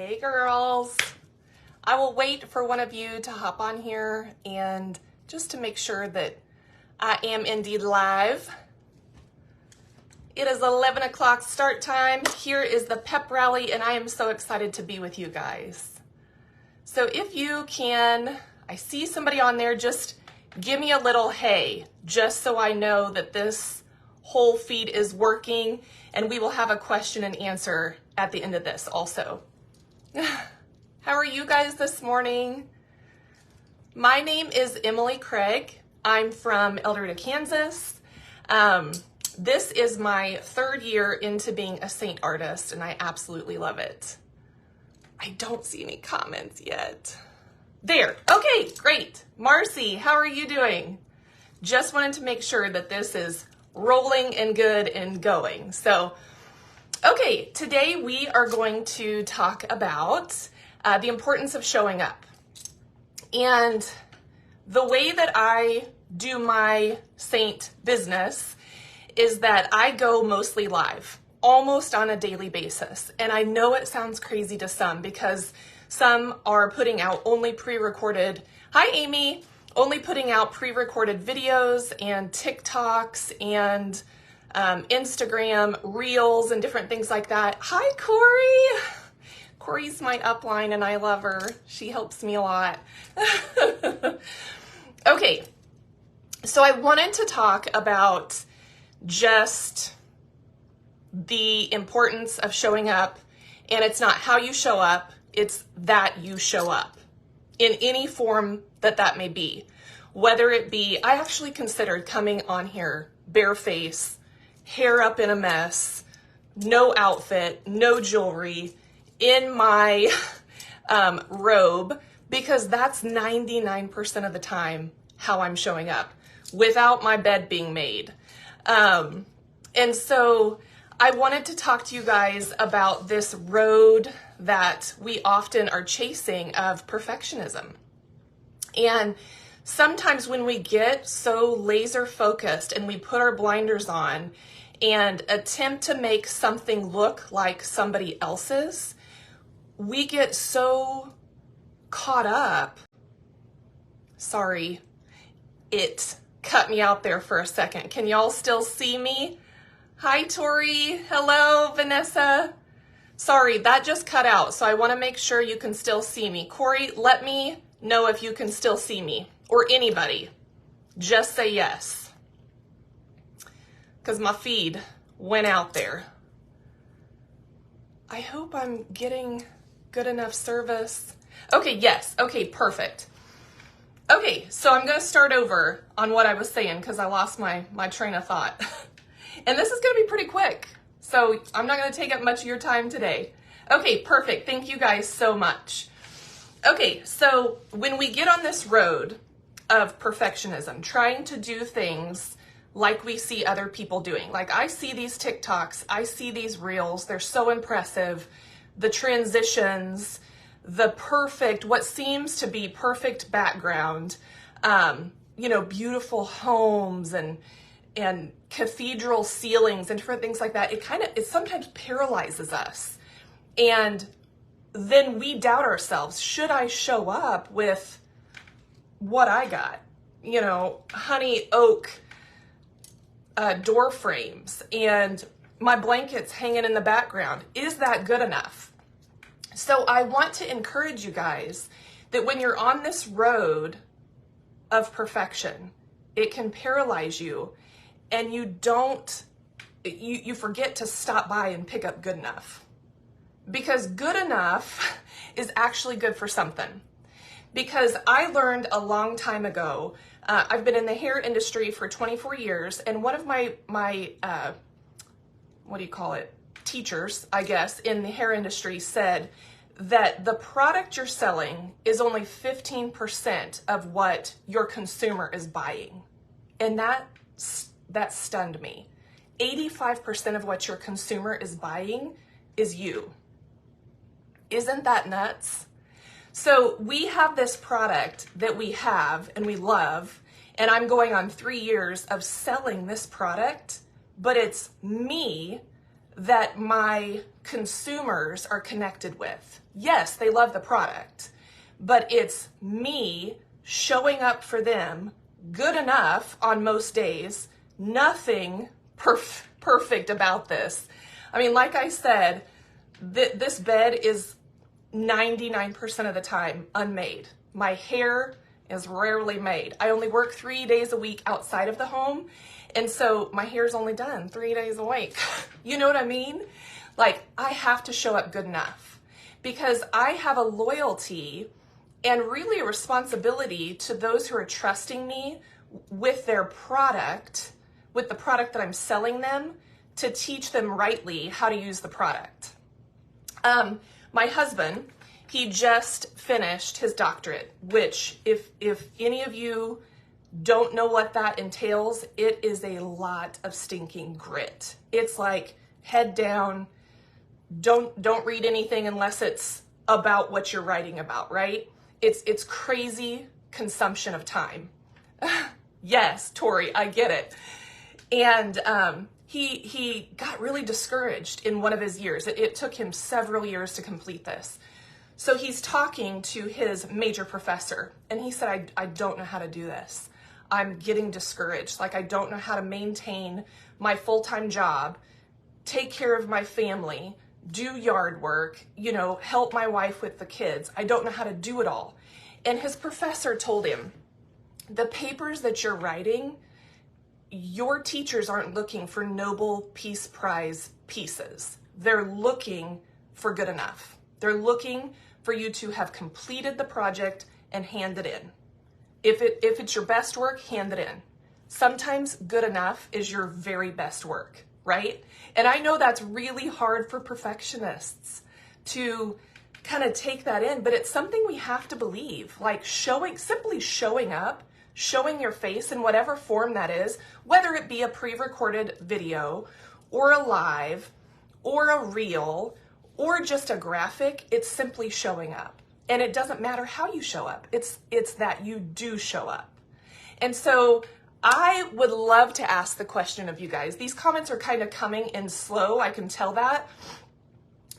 Hey girls, I will wait for one of you to hop on here and just to make sure that I am indeed live. It is 11 o'clock start time. Here is the Pep Rally and I am so excited to be with you guys. So if you can, I see somebody on there, just give me a little hey, just so I know that this whole feed is working, and we will have a question and answer at the end of this also. How are you guys this morning? My name is Emily Craig. I'm from El Dorado, Kansas. This is my third year into being a Saint artist, and I absolutely love it. I don't see any comments yet. There, okay, great. Marcy, how are you doing? Just wanted to make sure that this is rolling and good and going. So, okay, today we are going to talk about the importance of showing up. And the way that I do my Saint business is that I go mostly live, almost on a daily basis. And I know it sounds crazy to some because some are putting out only pre-recorded, hi Amy, only putting out pre-recorded videos and TikToks and Instagram reels and different things like that. Hi Corey. Corey's my upline and I love her. She helps me a lot. Okay, so I wanted to talk about just the importance of showing up, and it's not how you show up, it's that you show up in any form that may be. Whether it be, I actually considered coming on here bareface, hair up in a mess, no outfit, no jewelry, in my robe, because that's 99% of the time how I'm showing up, without my bed being made. And so I wanted to talk to you guys about this road that we often are chasing of perfectionism. And sometimes when we get so laser focused and we put our blinders on and attempt to make something look like somebody else's, we get so caught up. Sorry, it cut me out there for a second. Can y'all still see me? Hi, Tori. Hello, Vanessa. Sorry, that just cut out, so I want to make sure you can still see me. Corey, let me know if you can still see me, or anybody. Just say yes, because my feed went out there. I hope I'm getting good enough service. Okay, yes, okay, perfect. Okay, so I'm gonna start over on what I was saying because I lost my train of thought. And this is gonna be pretty quick, so I'm not gonna take up much of your time today. Okay, perfect, thank you guys so much. Okay, so when we get on this road of perfectionism, trying to do things like we see other people doing, like I see these TikToks, I see these reels, they're so impressive. The transitions, the perfect, what seems to be perfect background, beautiful homes and cathedral ceilings and different things like that. It sometimes paralyzes us. And then we doubt ourselves. Should I show up with what I got? Honey oak door frames and my blankets hanging in the background. Is that good enough? So I want to encourage you guys that when you're on this road of perfection, it can paralyze you and you forget to stop by and pick up good enough. Because good enough is actually good for something. Because I learned a long time ago, I've been in the hair industry for 24 years, and one of my teachers, I guess, in the hair industry said that the product you're selling is only 15% of what your consumer is buying. And that stunned me. 85% of what your consumer is buying is you. Isn't that nuts? So we have this product that we have and we love, and I'm going on 3 years of selling this product, but it's me that my consumers are connected with. Yes, they love the product, but it's me showing up for them good enough on most days. Nothing perfect about this. I mean, like I said, this bed is 99% of the time unmade. My hair is rarely made. I only work 3 days a week outside of the home, and so my hair's only done 3 days a week. You know what I mean? Like, I have to show up good enough because I have a loyalty and really a responsibility to those who are trusting me with their product, with the product that I'm selling them, to teach them rightly how to use the product. My husband, he just finished his doctorate, which if any of you don't know what that entails, it is a lot of stinking grit. It's like head down, don't read anything unless it's about what you're writing about, right? It's crazy consumption of time. Yes, Tori, I get it. And he got really discouraged in one of his years. It took him several years to complete this. So he's talking to his major professor, and he said, I don't know how to do this. I'm getting discouraged. Like, I don't know how to maintain my full-time job, take care of my family, do yard work, you know, help my wife with the kids. I don't know how to do it all. And his professor told him, the papers that you're writing, your teachers aren't looking for Nobel Peace Prize pieces. They're looking for good enough. They're looking for you to have completed the project and hand it in. If it's your best work, hand it in. Sometimes good enough is your very best work, right? And I know that's really hard for perfectionists to kind of take that in, but it's something we have to believe. Like simply showing up, showing your face in whatever form that is, whether it be a pre-recorded video or a live or a reel or just a graphic, it's simply showing up. And it doesn't matter how you show up. It's that you do show up. And so I would love to ask the question of you guys. These comments are kind of coming in slow, I can tell that.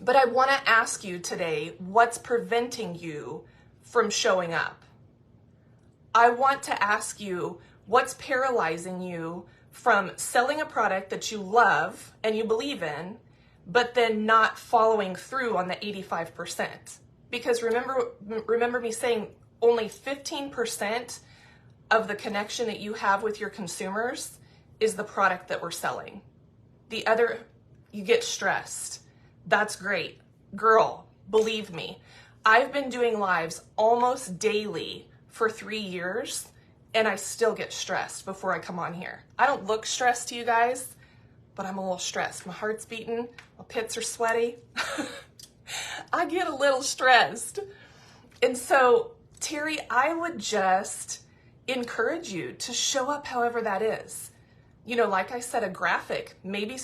But I want to ask you today, what's preventing you from showing up? I want to ask you, what's paralyzing you from selling a product that you love and you believe in, but then not following through on the 85%? Because remember me saying only 15% of the connection that you have with your consumers is the product that we're selling. The other, you get stressed. That's great. Girl, believe me, I've been doing lives almost daily for 3 years, and I still get stressed before I come on here. I don't look stressed to you guys, but I'm a little stressed. My heart's beating, my pits are sweaty. I get a little stressed. And so, Terry, I would just encourage you to show up however that is. You know, like I said, a graphic, maybe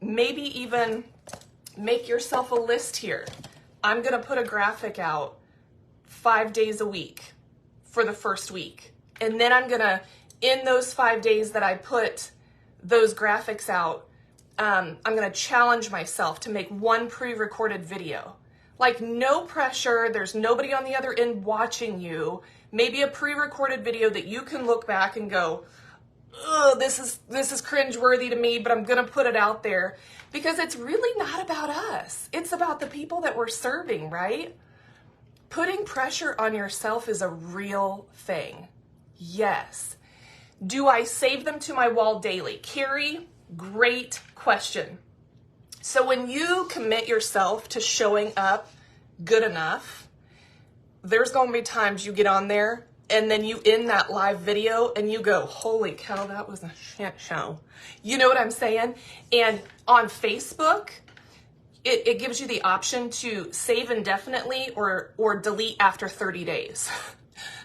even make yourself a list here. I'm going to put a graphic out 5 days a week for the first week. And then I'm going to, in those 5 days that I put those graphics out, I'm going to challenge myself to make one pre-recorded video. Like, no pressure. There's nobody on the other end watching you. Maybe a pre-recorded video that you can look back and go, oh, this is cringeworthy to me, but I'm going to put it out there because it's really not about us. It's about the people that we're serving, right? Putting pressure on yourself is a real thing. Yes. Do I save them to my wall daily? Carrie, great question. So when you commit yourself to showing up good enough, there's going to be times you get on there and then you end that live video and you go, holy cow, that was a shit show. You know what I'm saying? And on Facebook, it gives you the option to save indefinitely or delete after 30 days.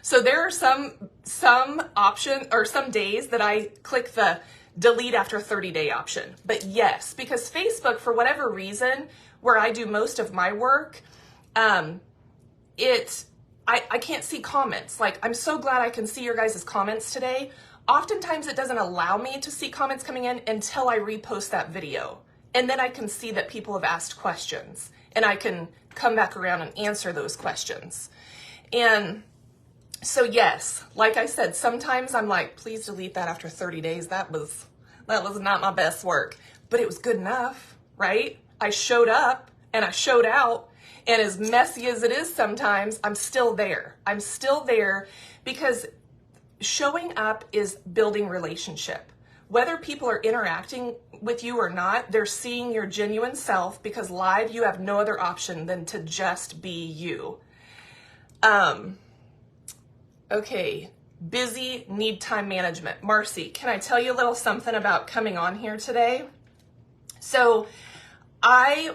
So there are some option or some days that I click the delete after 30-day option. But yes, because Facebook, for whatever reason, where I do most of my work, I can't see comments. Like, I'm so glad I can see your guys' comments today. Oftentimes it doesn't allow me to see comments coming in until I repost that video. And then I can see that people have asked questions and I can come back around and answer those questions. And so yes, like I said, sometimes I'm like, please delete that after 30 days. That was not my best work, but it was good enough, right? I showed up and I showed out, and as messy as it is sometimes, I'm still there. I'm still there because showing up is building relationship. Whether people are interacting with you or not, they're seeing your genuine self, because live, you have no other option than to just be you. Okay, busy, need time management. Marcy, can I tell you a little something about coming on here today? So okay,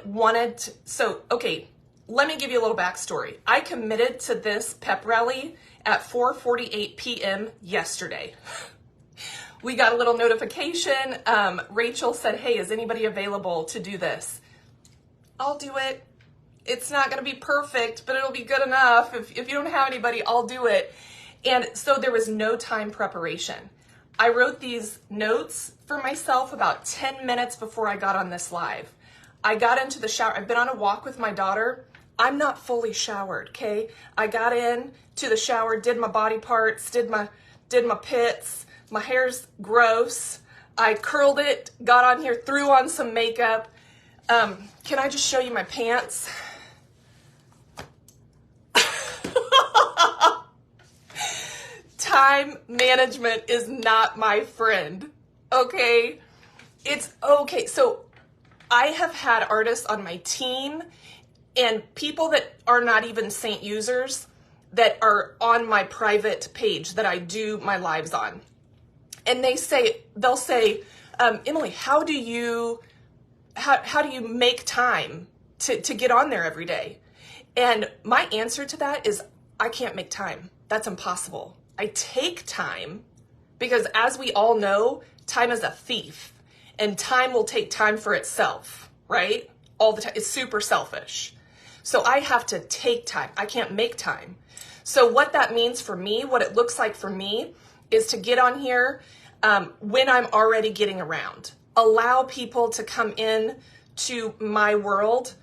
let me give you a little backstory. I committed to this pep rally at 4:48 p.m. yesterday. We got a little notification. Rachel said, hey, is anybody available to do this? I'll do it. It's not going to be perfect, but it'll be good enough. If you don't have anybody, I'll do it. And so there was no time preparation. I wrote these notes for myself about 10 minutes before I got on this live. I got into the shower. I've been on a walk with my daughter. I'm not fully showered, okay? I got in to the shower, did my body parts, did my pits. My hair's gross. I curled it, got on here, threw on some makeup. Can I just show you my pants? Time management is not my friend, okay? It's okay. So I have had artists on my team and people that are not even Saint users that are on my private page that I do my lives on. And they'll say, Emily, how do you make time to get on there every day? And my answer to that is, I can't make time. That's impossible. I take time because, as we all know, time is a thief, and time will take time for itself, right? All the time. It's super selfish. So I have to take time. I can't make time. So what that means for me, what it looks like for me, is to get on here when I'm already getting around. Allow people to come in to my world,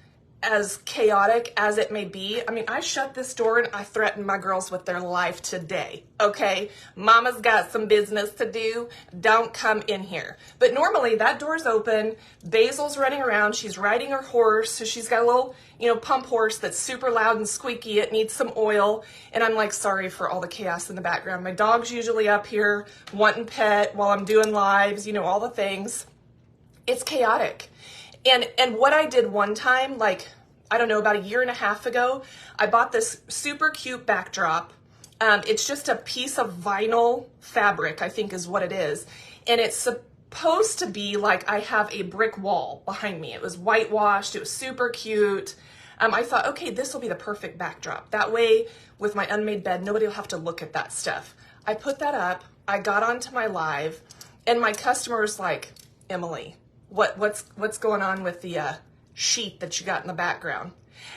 as chaotic as it may be. I mean, I shut this door and I threaten my girls with their life today, okay? Mama's got some business to do. Don't come in here. But normally that door's open. Basil's running around. She's riding her horse. So she's got a little, pump horse that's super loud and squeaky. It needs some oil. And I'm like, sorry for all the chaos in the background. My dog's usually up here wanting pet while I'm doing lives, all the things. It's chaotic. And what I did one time, like, I don't know, about a year and a half ago, I bought this super cute backdrop. It's just a piece of vinyl fabric, I think is what it is. And it's supposed to be like I have a brick wall behind me. It was whitewashed. It was super cute. I thought, okay, this will be the perfect backdrop. That way, with my unmade bed, nobody will have to look at that stuff. I put that up. I got onto my live, and my customer was like, Emily, what's going on with the sheet that you got in the background?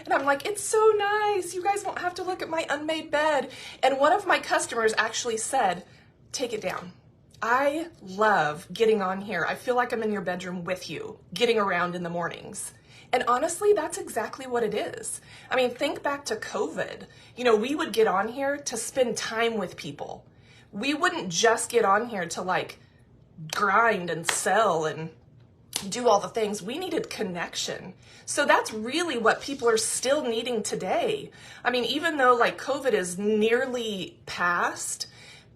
And I'm like, it's so nice. You guys won't have to look at my unmade bed. And one of my customers actually said, take it down. I love getting on here. I feel like I'm in your bedroom with you, getting around in the mornings. And honestly, that's exactly what it is. I mean, think back to COVID. We would get on here to spend time with people. We wouldn't just get on here to like grind and sell and do all the things. We needed connection. So that's really what people are still needing today. I mean, even though like COVID is nearly past,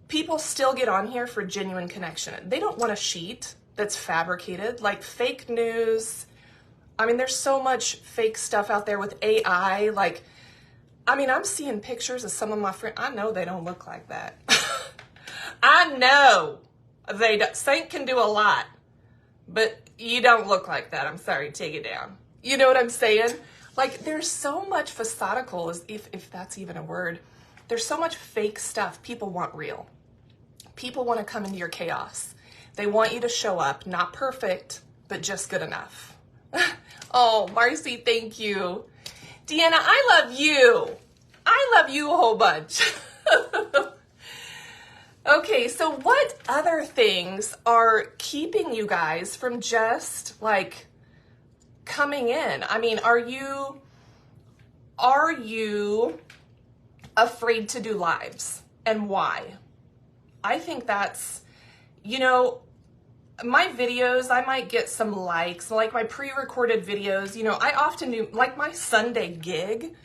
people still get on here for genuine connection. They don't want a sheet that's fabricated, like fake news. I mean, there's so much fake stuff out there with AI. Like, I mean, I'm seeing pictures of some of my friends. I know they don't look like that. I know they don't. Saint can do a lot, but you don't look like that. I'm sorry, take it down. You know what I'm saying? Like, there's so much facadical, if that's even a word. There's so much fake stuff. People want real. People want to come into your chaos. They want you to show up, not perfect, but just good enough. Oh, Marcy, thank you. Deanna, I love you. I love you a whole bunch. Okay, so what other things are keeping you guys from just like coming in. I mean, are you afraid to do lives, and why? I think that's, you know, my videos, I might get some likes, like my pre-recorded videos, you know, I often do, like my Sunday gig,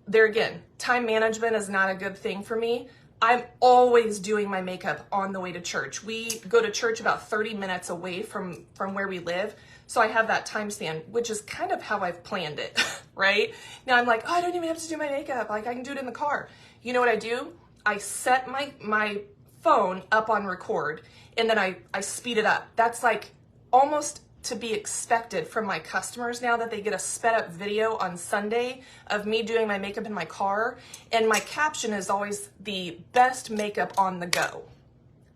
there again, time management is not a good thing for me. I'm always doing my makeup on the way to church. We go to church about 30 minutes away from where we live. So I have that time stand, which is kind of how I've planned it, right? Now I'm like, oh, I don't even have to do my makeup. Like I can do it in the car. You know what I do? I set my phone up on record, and then I speed it up. That's like almost to be expected from my customers now, that they get a sped up video on Sunday of me doing my makeup in my car. And my caption is always the best makeup on the go.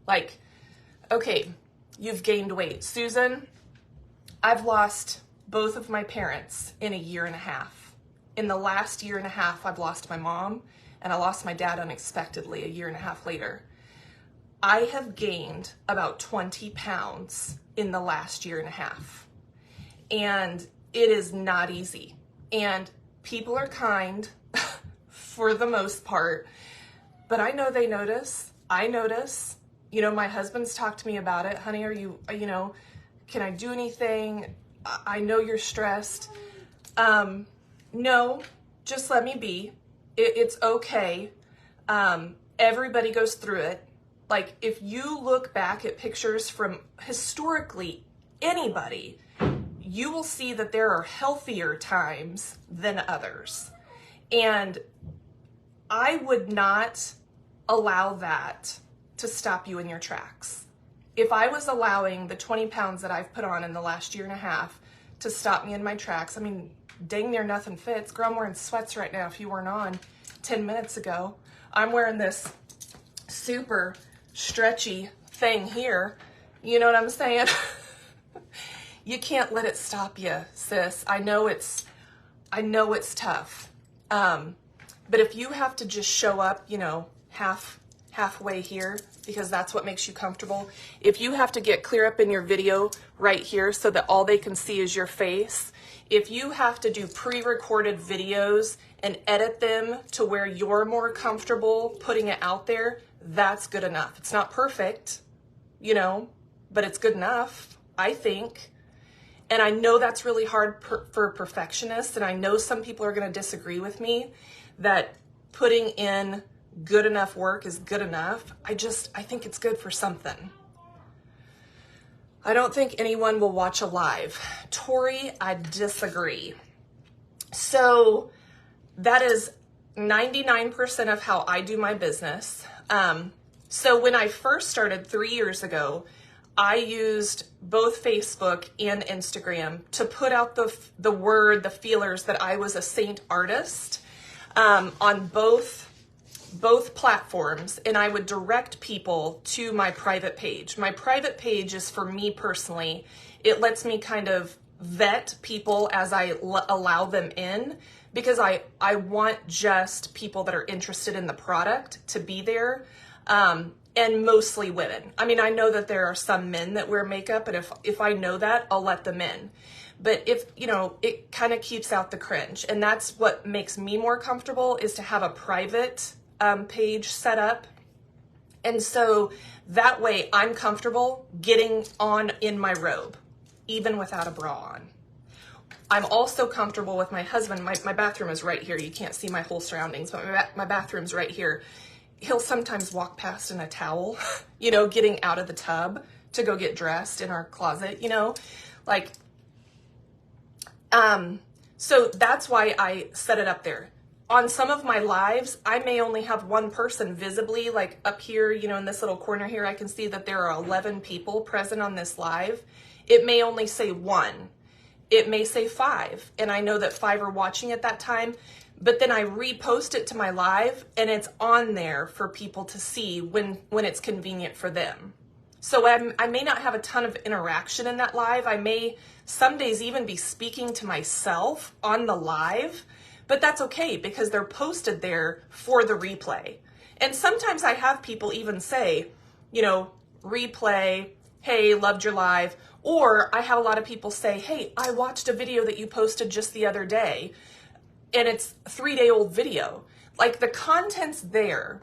Like, okay, you've gained weight. Susan, I've lost both of my parents in a year and a half. In the last year and a half, I've lost my mom, and I lost my dad unexpectedly a year and a half later. I have gained about 20 pounds in the last year and a half. And it is not easy. And people are kind for the most part, but I know they notice. I notice. You know, my husband's talked to me about it. Honey, are you know, can I do anything? I know you're stressed. No, just let me be. It's okay. Everybody goes through it. Like, if you look back at pictures from historically anybody, you will see that there are healthier times than others. And I would not allow that to stop you in your tracks. If I was allowing the 20 pounds that I've put on in the last year and a half to stop me in my tracks, I mean, dang near nothing fits. Girl, I'm wearing sweats right now if you weren't on 10 minutes ago. I'm wearing this super stretchy thing here. You know what I'm saying? You can't let it stop you, sis. I know it's tough. But if you have to just show up, you know, halfway here, because that's what makes you comfortable. If you have to get clear up in your video right here so that all they can see is your face, if you have to do pre-recorded videos and edit them to where you're more comfortable putting it out there, that's good enough. It's not perfect, you know, but it's good enough, I think. And I know that's really hard for perfectionists, and I know some people are going to disagree with me that putting in good enough work is good enough. I think it's good for something. I don't think anyone will watch a live. Tori, I disagree. So that is 99% of how I do my business. So when I first started 3 years ago, I used both Facebook and Instagram to put out the feelers that I was a saint artist on both platforms, and I would direct people to my private page. My private page is for me personally. It lets me kind of vet people as I allow them in, because I want just people that are interested in the product to be there, and mostly women. I mean, I know that there are some men that wear makeup, and if I know that, I'll let them in. But if, you know, it kind of keeps out the cringe, and that's what makes me more comfortable, is to have a private page set up. And so that way I'm comfortable getting on in my robe, even without a bra on. I'm also comfortable with my husband. My bathroom is right here. You can't see my whole surroundings, but my bathroom's right here. He'll sometimes walk past in a towel, you know, getting out of the tub to go get dressed in our closet, you know, like, so that's why I set it up there. On some of my lives, I may only have one person visibly, like up here, you know, in this little corner here, I can see that there are 11 people present on this live. It may only say 1. It may say 5. And I know that 5 are watching at that time, but then I repost it to my live, and it's on there for people to see when it's convenient for them. So I may not have a ton of interaction in that live. I may some days even be speaking to myself on the live, but that's okay because they're posted there for the replay. And sometimes I have people even say, you know, replay, hey, loved your live, Or I have a lot of people say, hey, I watched a video that you posted just the other day, and it's a 3-day-old video. Like, the content's there.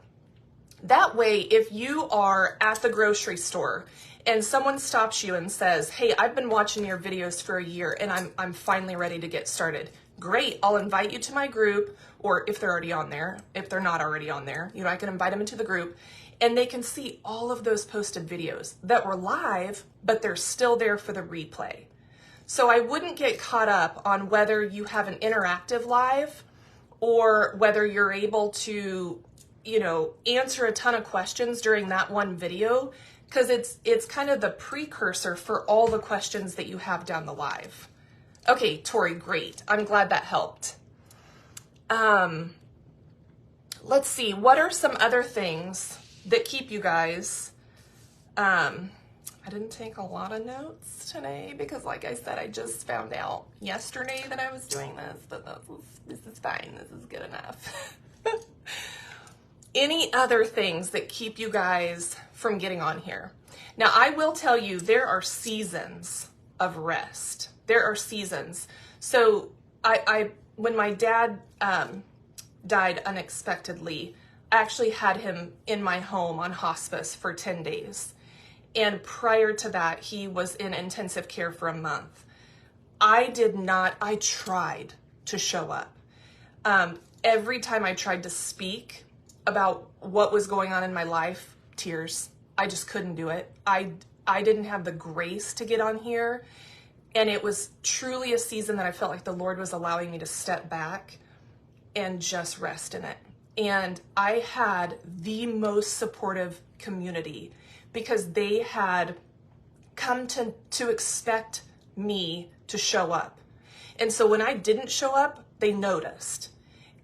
That way, if you are at the grocery store and someone stops you and says, hey, I've been watching your videos for a year and I'm finally ready to get started. Great, I'll invite you to my group, or if they're already on there, if they're not already on there, you know, I can invite them into the group and they can see all of those posted videos that were live, but they're still there for the replay. So I wouldn't get caught up on whether you have an interactive live or whether you're able to, you know, answer a ton of questions during that one video, because it's kind of the precursor for all the questions that you have down the live. Okay, Tori, great. I'm glad that helped. Let's see, what are some other things that keep you guys, I didn't take a lot of notes today because, like I said, I just found out yesterday that I was doing this, but this is fine. This is good enough. Any other things that keep you guys from getting on here? Now, I will tell you, there are seasons of rest. There are seasons. So when my dad died unexpectedly, I actually had him in my home on hospice for 10 days. And prior to that, he was in intensive care for a month. I tried to show up. Every time I tried to speak about what was going on in my life, tears. I just couldn't do it. I didn't have the grace to get on here. And it was truly a season that I felt like the Lord was allowing me to step back and just rest in it. And I had the most supportive community because they had come to expect me to show up. And so when I didn't show up, they noticed.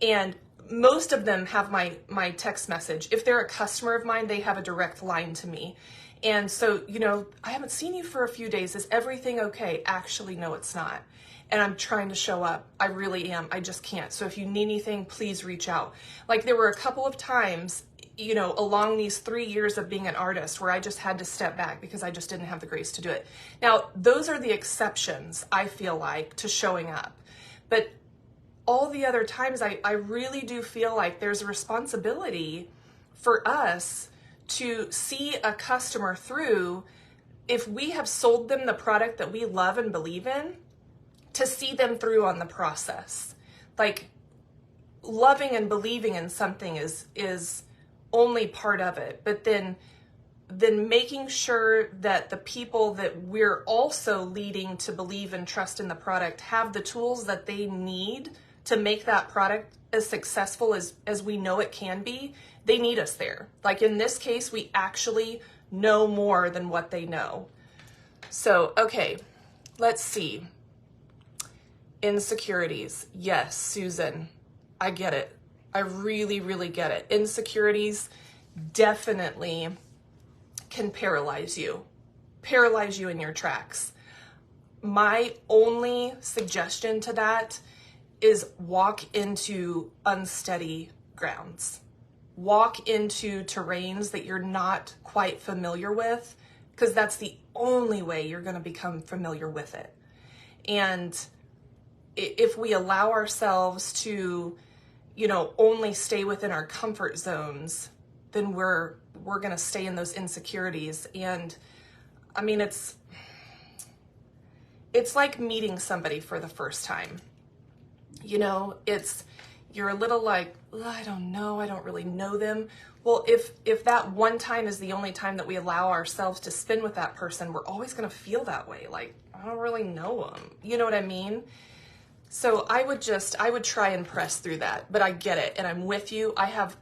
And most of them have my text message. If they're a customer of mine, they have a direct line to me. And so, you know, I haven't seen you for a few days. Is everything okay? Actually, no, it's not. And I'm trying to show up. I really am. I just can't. So if you need anything, please reach out. Like, there were a couple of times, you know, along these 3 years of being an artist where I just had to step back because I just didn't have the grace to do it. Now, those are the exceptions, I feel like, to showing up. But all the other times, I really do feel like there's a responsibility for us to see a customer through. If we have sold them the product that we love and believe in, to see them through on the process. Like, loving and believing in something is only part of it, but then making sure that the people that we're also leading to believe and trust in the product have the tools that they need to make that product as successful as we know it can be. They need us there. Like, in this case, we actually know more than what they know. So, okay, let's see. Insecurities. Yes, Susan, I get it. I really, really get it. Insecurities definitely can paralyze you in your tracks. My only suggestion to that is walk into unsteady grounds. Walk into terrains that you're not quite familiar with, because that's the only way you're going to become familiar with it. And if we allow ourselves to, you know, only stay within our comfort zones, then we're going to stay in those insecurities. And I mean, it's like meeting somebody for the first time. You know, you're a little like, I don't know, I don't really know them. Well, if that one time is the only time that we allow ourselves to spend with that person, we're always going to feel that way. Like, I don't really know them. You know what I mean? So I would try and press through that, but I get it. And I'm with you. I have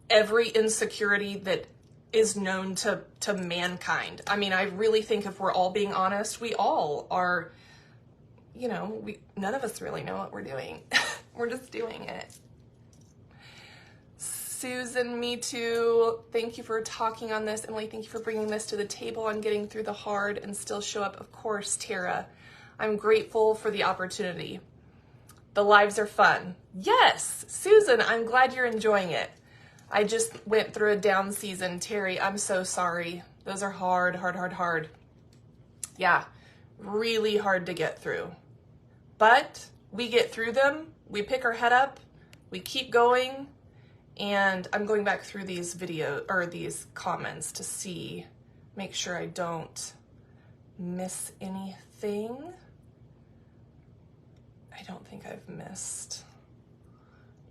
every insecurity that is known to mankind. I mean, I really think if we're all being honest, we all are, you know, none of us really know what we're doing. We're just doing it. Susan, me too. Thank you for talking on this. Emily, thank you for bringing this to the table on getting through the hard and still show up. Of course, Tara, I'm grateful for the opportunity. The lives are fun. Yes, Susan, I'm glad you're enjoying it. I just went through a down season. Terry, I'm so sorry. Those are hard. Yeah, really hard to get through. But we get through them, we pick our head up, we keep going, and I'm going back through these these comments to see, make sure I don't miss anything. I don't think I've missed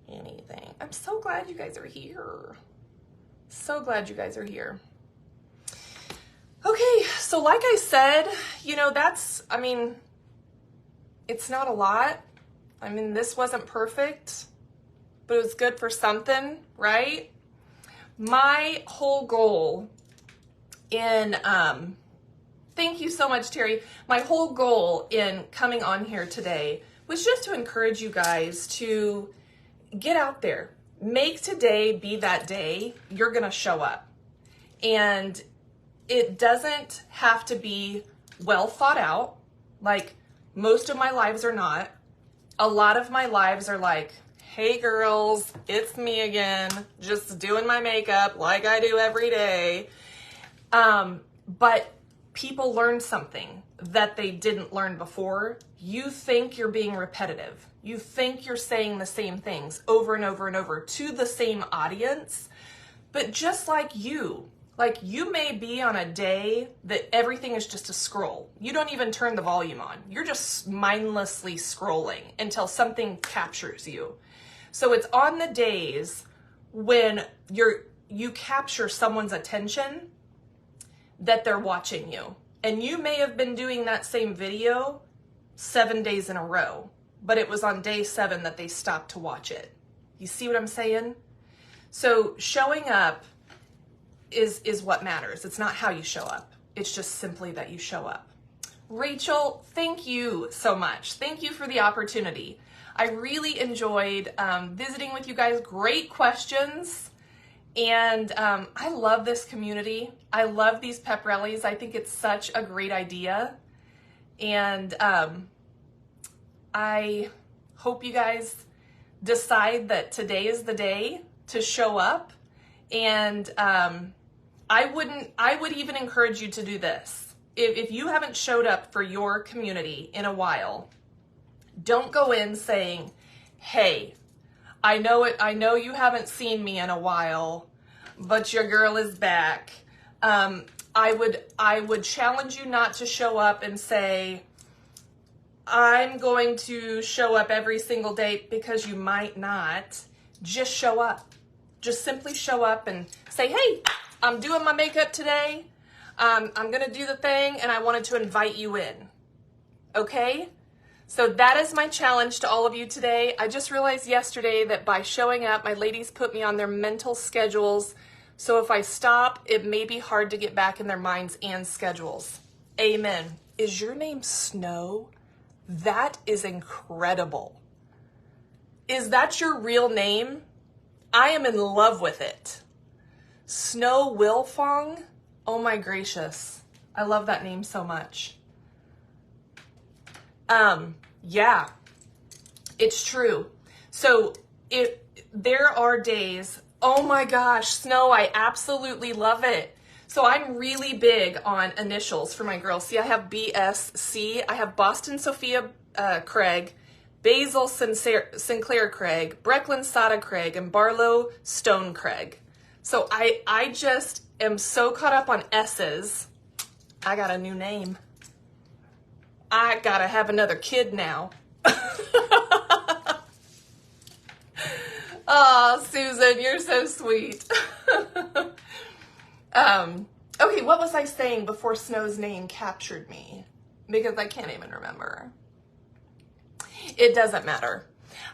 anything. I'm so glad you guys are here. So glad you guys are here. Okay, so like I said, you know, it's not a lot. I mean, this wasn't perfect, but it was good for something, right? My whole goal in, thank you so much, Terry. My whole goal in coming on here today was just to encourage you guys to get out there. Make today be that day you're gonna show up. And it doesn't have to be well thought out, like most of my lives are not. A lot of my lives are like, hey girls, it's me again, just doing my makeup like I do every day. But people learn something that they didn't learn before. You think you're being repetitive. You think you're saying the same things over and over and over to the same audience. But just like you may be on a day that everything is just a scroll. You don't even turn the volume on. You're just mindlessly scrolling until something captures you. So it's on the days when you capture someone's attention that they're watching you. And you may have been doing that same video 7 days in a row, but it was on day 7 that they stopped to watch it. You see what I'm saying? So showing up is what matters. It's not how you show up. It's just simply that you show up. Rachel, thank you so much. Thank you for the opportunity. I really enjoyed visiting with you guys. Great questions. And I love this community. I love these pep rallies. I think it's such a great idea. And I hope you guys decide that today is the day to show up. And I would even encourage you to do this. If you haven't showed up for your community in a while, don't go in saying, hey, I know you haven't seen me in a while, but your girl is back. I would challenge you not to show up and say, I'm going to show up every single day, because you might not. Just show up. Just simply show up and say, hey, I'm doing my makeup today. I'm going to do the thing, and I wanted to invite you in. Okay? So that is my challenge to all of you today. I just realized yesterday that by showing up, my ladies put me on their mental schedules. So if I stop, it may be hard to get back in their minds and schedules. Amen. Is your name Snow? That is incredible. Is that your real name? I am in love with it. Snow Wilfong? Oh my gracious. I love that name so much. Yeah, it's true. So there are days, oh my gosh, Snow, I absolutely love it. So I'm really big on initials for my girls. See, I have BSC, I have Boston Sophia Craig, Basil Sinclair Craig, Brecklin Sada Craig, and Barlow Stone Craig. So I just am so caught up on S's. I got a new name. I gotta have another kid now. Oh, Susan, you're so sweet. Okay, what was I saying before Snow's name captured me? Because I can't even remember. It doesn't matter.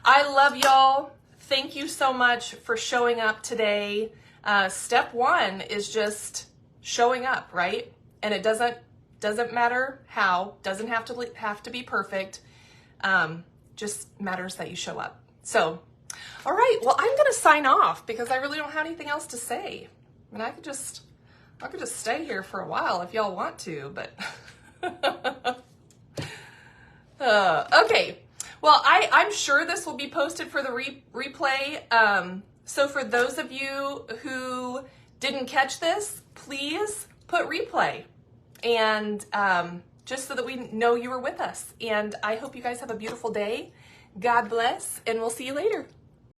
I love y'all. Thank you so much for showing up today. Step 1 is just showing up, right? And it doesn't matter how, doesn't have to be perfect. Just matters that you show up. So, all right, well, I'm gonna sign off because I really don't have anything else to say. I mean, I could just stay here for a while if y'all want to, but okay. Well, I'm sure this will be posted for the replay. So for those of you who didn't catch this, please put replay. And just so that we know you were with us. And I hope you guys have a beautiful day. God bless, and we'll see you later.